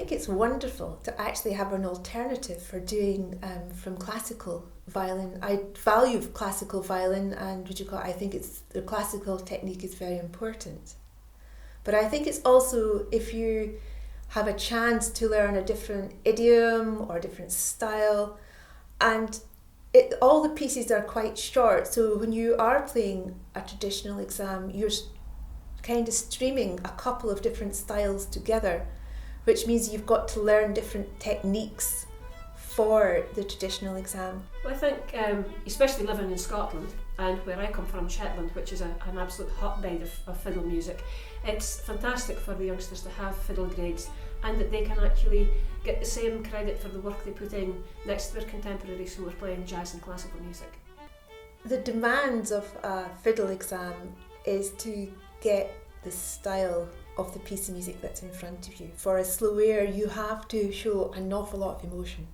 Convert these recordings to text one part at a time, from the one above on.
think it's wonderful to actually have an alternative for doing from classical violin. I value classical violin, and I think the classical technique is very important. But I think it's also, if you have a chance to learn a different idiom or a different style, and all the pieces are quite short, so when you are playing a traditional exam, you're kind of streaming a couple of different styles together, which means you've got to learn different techniques for the traditional exam. Well, I think, especially living in Scotland, and where I come from, Shetland, which is an absolute hotbed of fiddle music, it's fantastic for the youngsters to have fiddle grades, and that they can actually get the same credit for the work they put in next to their contemporaries who are playing jazz and classical music. The demands of a fiddle exam is to get the style of the piece of music that's in front of you. For a slow air, you have to show an awful lot of emotion,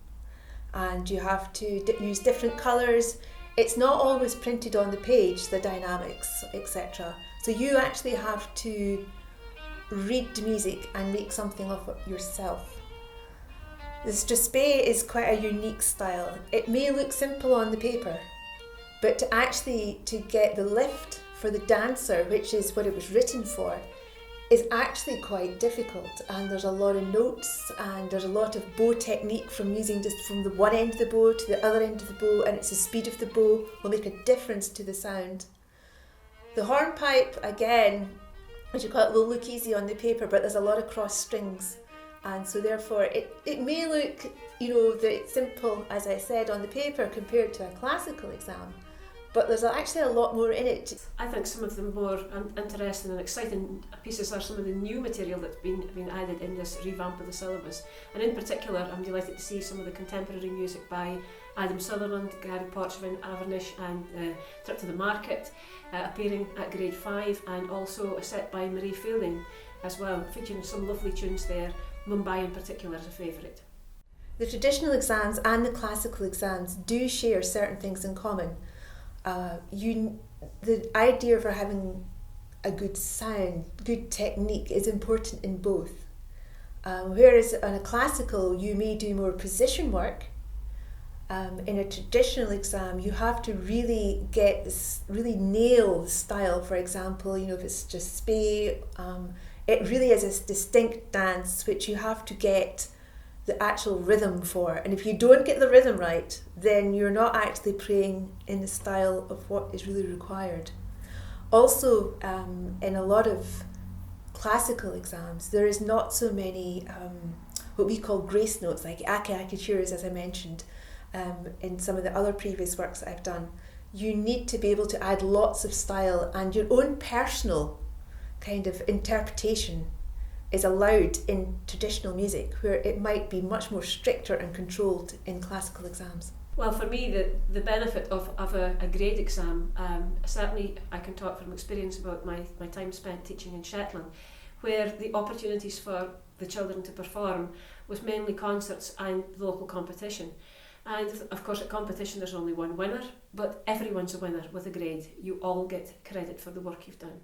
and you have to use different colours. It's not always printed on the page, the dynamics, etc. So you actually have to read the music and make something of it yourself. The strathspey is quite a unique style. It may look simple on the paper, but to get the lift for the dancer, which is what it was written for, is actually quite difficult, and there's a lot of notes, and there's a lot of bow technique from using just from the one end of the bow to the other end of the bow, and it's the speed of the bow will make a difference to the sound. The hornpipe, again, will look easy on the paper, but there's a lot of cross strings, and so therefore it may look, very simple, as I said, on the paper compared to a classical exam, but there's actually a lot more in it. I think some of the more interesting and exciting pieces are some of the new material that's been added in this revamp of the syllabus. And in particular, I'm delighted to see some of the contemporary music by Adam Sutherland, Gary Porchvin, Avernich and Trip to the Market appearing at grade 5, and also a set by Marie Fielding as well, featuring some lovely tunes there. Mumbai in particular is a favourite. The traditional exams and the classical exams do share certain things in common. The idea for having a good sound, good technique is important in both. Whereas on a classical you may do more position work, in a traditional exam you have to really nail the style. For example, if it's just strathspey, it really is a distinct dance which you have to get the actual rhythm for, and if you don't get the rhythm right, then you're not actually playing in the style of what is really required. Also, in a lot of classical exams, there is not so many what we call grace notes, like acatures, as I mentioned in some of the other previous works that I've done. You need to be able to add lots of style, and your own personal kind of interpretation is allowed in traditional music, where it might be much more stricter and controlled in classical exams. Well, for me, the benefit of a grade exam, certainly I can talk from experience about my time spent teaching in Shetland, where the opportunities for the children to perform was mainly concerts and local competition. And of course at competition there's only one winner, but everyone's a winner with a grade. You all get credit for the work you've done.